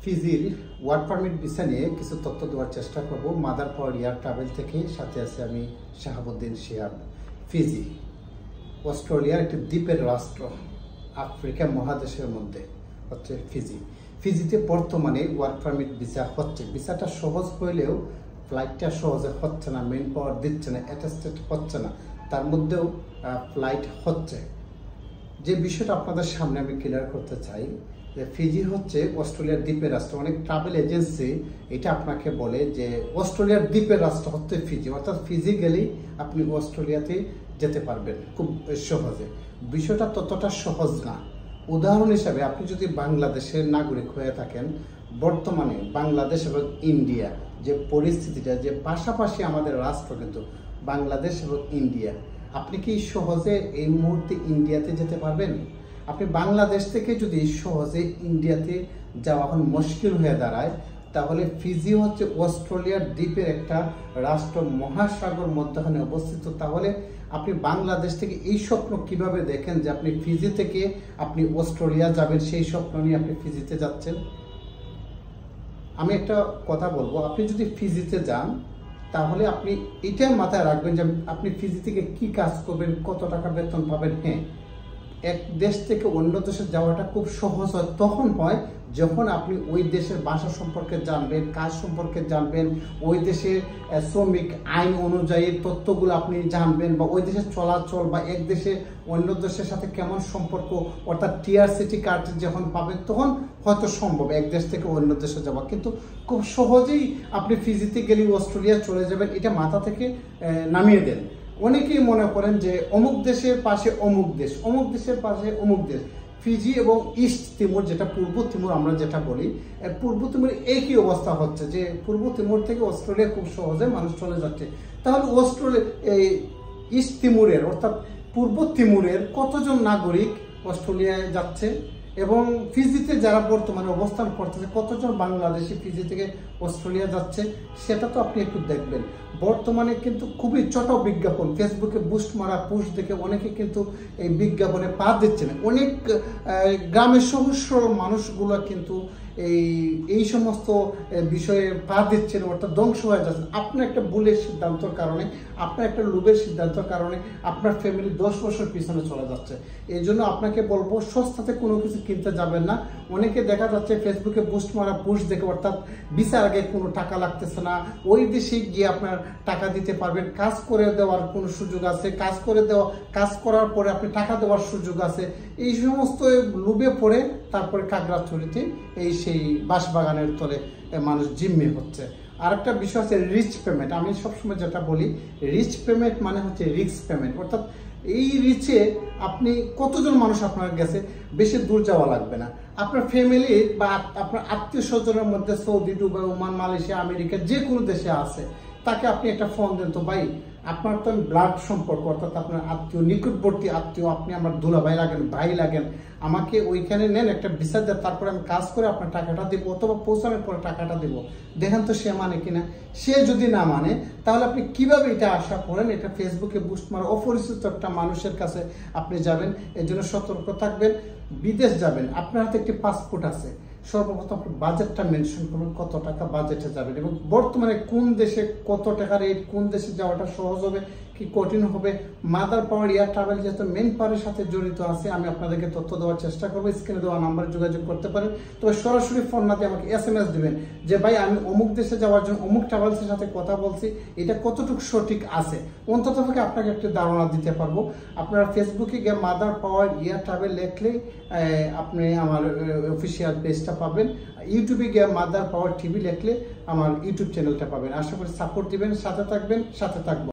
ফিজির work permit visa নিয়ে কিছু তথ্য দেওয়ার চেষ্টা করব মাদার পাওয়ার এয়ার ট্রাভেল থেকে। সাথে আছে আমি শাহাবুদ্দিন শিহাব। ফিজি অস্ট্রেলিয়ার একটি দ্বীপের রাষ্ট্র, আফ্রিকা মহাদেশের মধ্যে হচ্ছে ফিজি। ফিজিতে বর্তমানে ওয়ার্ক পারমিট ভিসা হচ্ছে। ভিসাটা সহজ হইলেও ফ্লাইটটা সহজে হচ্ছে না, মেন পাওয়ার দিচ্ছে না, অ্যাটেস্টেড হচ্ছে না, তার মধ্যেও ফ্লাইট হচ্ছে। যে বিষয়টা আপনাদের সামনে আমি ক্লিয়ার করতে চাই যে ফিজি হচ্ছে অস্ট্রেলিয়ার দ্বীপের রাষ্ট্র। অনেক ট্রাভেল এজেন্সি এটা আপনাকে বলে যে অস্ট্রেলিয়ার দ্বীপের রাষ্ট্র হচ্ছে ফিজি, অর্থাৎ ফিজি গেলেই আপনি অস্ট্রেলিয়াতে যেতে পারবেন খুব সহজে। বিষয়টা ততটা সহজ না। উদাহরণ হিসাবে আপনি যদি বাংলাদেশের নাগরিক হয়ে থাকেন, বর্তমানে বাংলাদেশ এবং ইন্ডিয়া যে পরিস্থিতিটা, যে পাশাপাশি আমাদের রাষ্ট্র কিন্তু বাংলাদেশ এবং ইন্ডিয়া, আপনি কি সহজে এই মুহূর্তে ইন্ডিয়াতে যেতে পারবেন? আপনি বাংলাদেশ থেকে যদি সহজে ইন্ডিয়াতে যাওয়া এখন মুশকিল হয়ে দাঁড়ায়, তাহলে ফিজি হচ্ছে অস্ট্রেলিয়ার দ্বীপের একটা রাষ্ট্র, মহাসাগর মধ্যখানে অবস্থিত। তাহলে আপনি বাংলাদেশ থেকে এই স্বপ্ন কিভাবে দেখেন যে আপনি ফিজি থেকে আপনি অস্ট্রেলিয়া যাবেন, সেই স্বপ্ন নিয়ে আপনি ফিজিতে যাচ্ছেন? আমি একটা কথা বলবো, আপনি যদি ফিজিতে যান তাহলে আপনি এটাই মাথায় রাখবেন যে আপনি ফিজি থেকে কি কাজ করবেন, কত টাকা বেতন পাবেন। হ্যাঁ, এক দেশ থেকে অন্য দেশে যাওয়াটা খুব সহজ হয়, তখন হয় যখন আপনি ওই দেশের ভাষা সম্পর্কে জানবেন, কাজ সম্পর্কে জানবেন, ওই দেশের শ্রমিক আইন অনুযায়ী তথ্যগুলো আপনি জানবেন, বা ওই দেশের চলাচল বা এক দেশে অন্য দেশের সাথে কেমন সম্পর্ক, অর্থাৎ টিআরসিটি কার্ড যখন পাবেন তখন হয়তো সম্ভব এক দেশ থেকে অন্য দেশে যাওয়া। কিন্তু খুব সহজেই আপনি ফিজিতে গেলে অস্ট্রেলিয়া চলে যাবেন, এটা মাথা থেকে নামিয়ে দেন। অনেকেই মনে করেন যে অমুক দেশের পাশে অমুক দেশ, অমুক দেশের পাশে অমুক দেশ। ফিজি এবং ইস্ট তিমুর, যেটা পূর্ব তিমুর আমরা যেটা বলি, পূর্ব তিমুর একই অবস্থা হচ্ছে যে পূর্ব তিমুর থেকে অস্ট্রেলিয়া খুব সহজে মানুষ চলে যাচ্ছে। তাহলে ইস্ট তিমুরের অর্থাৎ পূর্ব তিমুরের কতজন নাগরিক অস্ট্রেলিয়ায় যাচ্ছে, এবং ফিজিতে যারা বর্তমানে অবস্থান করতেছে কতজন বাংলাদেশি ফিজি থেকে অস্ট্রেলিয়া যাচ্ছে, সেটা তো আপনি একটু দেখবেন। বর্তমানে কিন্তু খুবই ছোট বিজ্ঞাপন, ফেসবুকে বুস্ট মারা পোস্ট দেখে অনেকে কিন্তু এই বিজ্ঞাপনে পা দিচ্ছে না। অনেক গ্রামের সহজ সরল মানুষগুলো কিন্তু এই সমস্ত বিষয়ে পা দিচ্ছেন, অর্থাৎ ধ্বংস হয়ে যাচ্ছেন। আপনার একটা ভুলের সিদ্ধান্তর কারণে, আপনার একটা লোভের সিদ্ধান্তের কারণে আপনার ফ্যামিলি 10 বছর পিছনে চলে যাচ্ছে। এই জন্য আপনাকে বলবো সস্তাতে কোনো কিছু কিনতে যাবেন না। অনেকে দেখা যাচ্ছে ফেসবুকে বুস্ট মারা পোস্ট দেখে, অর্থাৎ ভিসার আগে কোনো টাকা লাগতেছে না, ওই দেশে গিয়ে আপনার টাকা দিতে পারবেন, কাজ করে দেওয়ার কোনো সুযোগ আছে, কাজ করার পরে আপনি টাকা দেওয়ার সুযোগ আছে, এই সমস্ত লোভে পড়ে তারপরে খাগড়াছড়িতে সেই বাঁশবাগানের তলে মানুষ জিম্মি হচ্ছে। আর একটা বিষয় আছে রিচ পেমেন্ট। আমি সবসময় যেটা বলি, রিচ পেমেন্ট মানে হচ্ছে রিস্ক পেমেন্ট, অর্থাৎ এই রিচে আপনি কতজন মানুষ আপনার গেছে, বেশি দূর যাওয়া লাগবে না। আপনার ফ্যামিলি বা আপনার আত্মীয় স্বজনের মধ্যে Saudi, Dubai, Oman, Malaysia, America যে কোনো দেশে আছে, তাকে আপনি একটা ফোন দেন, তো ভাই আপনার তো ব্লাড সম্পর্ক, অর্থাৎ আপনার আত্মীয়, নিকটবর্তী আত্মীয়, আপনি আমার দুলাভাই লাগেন, ভাই লাগেন, আমাকে ওইখানে নেন, একটা ভিসা দেন, তারপরে আমি কাজ করে আপনার টাকাটা দেবো, অথবা পৌঁছানোর পরে টাকাটা দেবো। দেখেন তো সে মানে কিনা। সে যদি না মানে, তাহলে আপনি কিভাবে এটা আশা করেন? এটা ফেসবুকে বুস্ট মারা অপরিচিত একটা মানুষের কাছে আপনি যাবেন। এর জন্য সতর্ক থাকবেন। বিদেশ যাবেন, আপনার হাতে একটি পাসপোর্ট আছে, সর্বপ্রথম আপনি বাজেটটা মেনশন করবেন, কত টাকা বাজেটে যাবেন, এবং বর্তমানে কোন দেশে কত টাকা রেট, কোন দেশে যাওয়াটা সহজ হবে কি কঠিন হবে। মাদার পাওয়ার এয়ার ট্রাভেল যেহেতু মেন পাওয়ারের সাথে জড়িত আছে, আমি আপনাদেরকে তথ্য দেওয়ার চেষ্টা করবো। স্ক্রিনে দেওয়া নাম্বারে যোগাযোগ করতে পারেন। তবে সরাসরি ফোন না দিয়ে আমাকে SMS দিবেন যে ভাই আমি অমুক দেশে যাওয়ার জন্য অমুক ট্রাভেলসের সাথে কথা বলছি, এটা কতটুকু সঠিক আছে, অন্তত থেকে আপনাকে একটু ধারণা দিতে পারবো। আপনারা ফেসবুকে গিয়ে মাদার পাওয়ার এয়ার ট্রাভেল লিখলেই আপনি আমার অফিসিয়াল পেজটা পাবেন। ইউটিউবে গিয়ে মাদার পাওয়ার টিভি লিখলে আমার ইউটিউব চ্যানেলটা পাবেন। আশা করি সাপোর্ট দিবেন, সাথে থাকবেন, সাথে থাকবো।